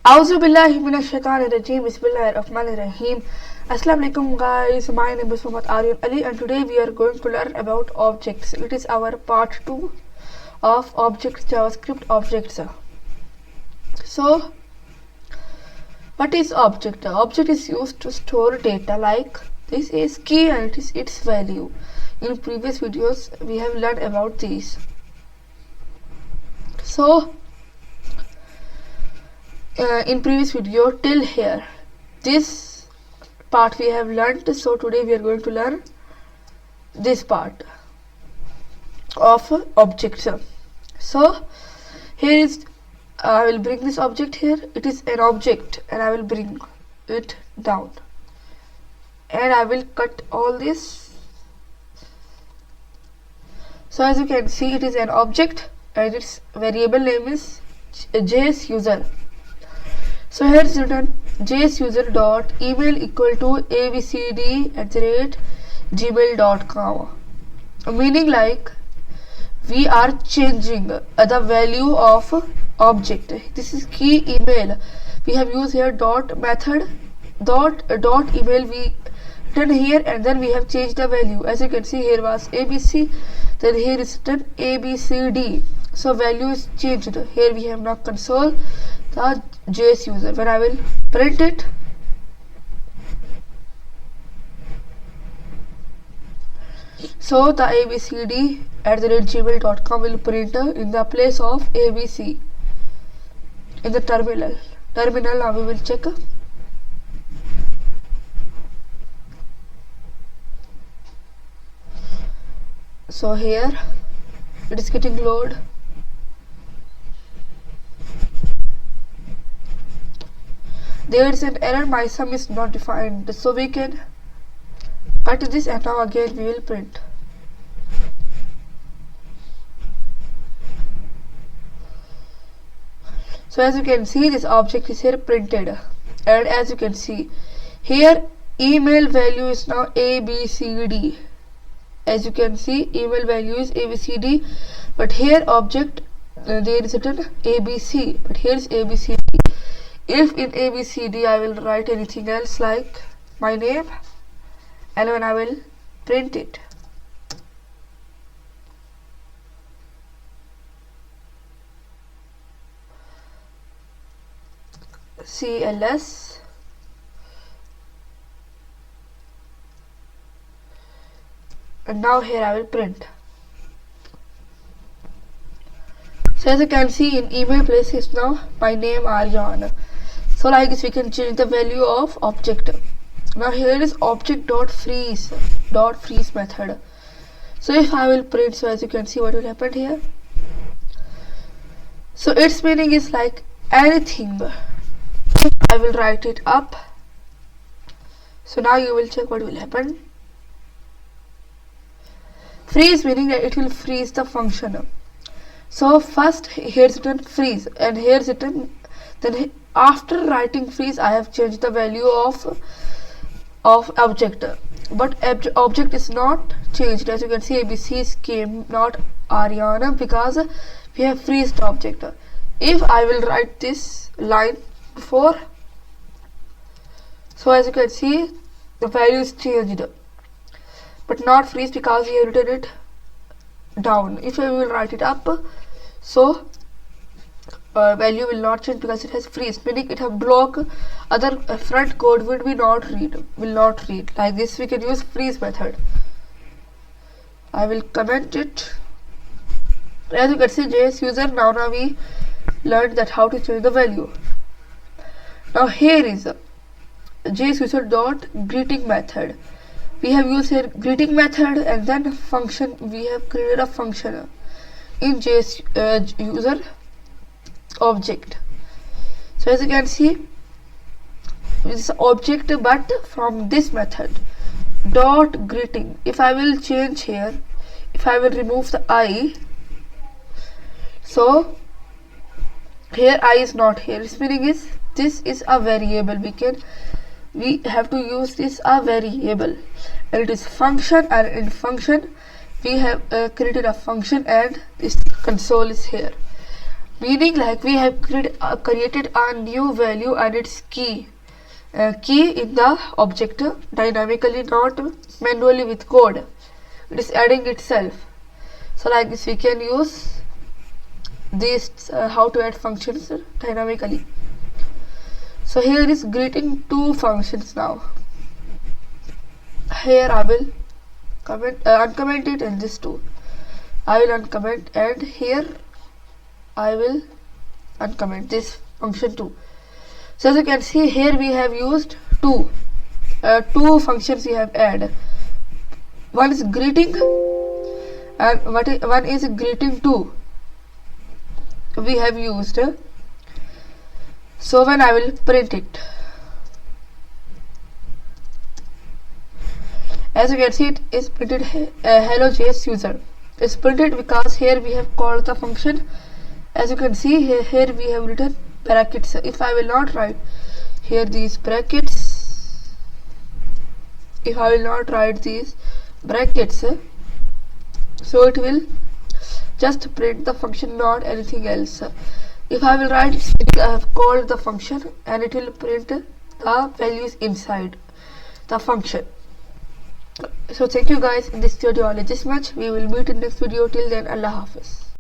Auzu billahi minash shaitanir rajim. Bismillahir rahmanir rahim. Assalamu alaikum guys. My name is Muhammad Aryan Ali and today we are going to learn about objects. It is our part 2 of objects, JavaScript objects. So what is object? Object is used to store data, like this is key and it is its value. In previous videos we have learned about these. So in previous video till here this part we have learned, so today we are going to learn this part of objects. So here is I will bring this object here. It is an object and I will bring it down and I will cut all this. So as you can see, it is an object and its variable name is JS user. So here is written JS user dot email equal to abcd@gmail.com, meaning like we are changing the value of object. This is key email. We have used here dot method dot email we written here and then we have changed the value. As you can see, here was abc, then here is written abcd. So value is changed. Here we have now console the JS user. When I will print it, so the abcd@gmail.com will print in the place of abc in the terminal. Now we will check. So here it is getting load. There is an error, my sum is not defined, so we can cut this and now again we will print. So as you can see, this object is here printed, and as you can see here email value is now abcd. As you can see, email value is abcd, but here object there is written abc, but here is abcd. If in abcd I will write anything else like my name, and when I will print it, CLS, and now here I will print. So as you can see, in email place is now my name Aryan. So like this we can change the value of object. Now here is object.freeze method. So if I will print, so as you can see what will happen here. So its meaning is like anything. I will write it up. So now you will check what will happen. Freeze meaning that it will freeze the function. So first here is written freeze and here is written, then after writing freeze I have changed the value of object, but object is not changed. As you can see, abc came not Ariana because we have freezed object. If I will write this line before, so as you can see the value is changed but not freeze because we have written it down. If I will write it up, so value will not change because it has freeze, meaning it have block other front code will not read. Like this we can use freeze method. I will comment it. As you can see, JS user, now we learned that how to change the value. Now here is JS user dot greeting method. We have used here greeting method and then function. We have created a function in JS user object. So as you can see, this object but from this method dot greeting. If I will change here, if I will remove the I, so here I is not here. Its meaning is this is a variable. We have to use this a variable and it is function, and in function we have created a function and this console is here. meaning like we have created a new value and its key in the object dynamically, not manually with code. It is adding itself. So like this we can use this how to add functions dynamically. So here is greeting two functions now. Here I will uncomment it and this too. I will uncomment, and here I will uncomment this function too. So as you can see here we have used two functions we have added. One is greeting and one is greeting two we have used. So when I will print it, as you can see it is printed hello JS user. It's printed because here we have called the function. As you can see here we have written brackets. If I will not write here these brackets, so it will just print the function, not anything else. If I will write it, I have called the function and it will print the values inside the function. So thank you guys, in this tutorial is this much. We will meet in next video. Till then, Allah Hafiz.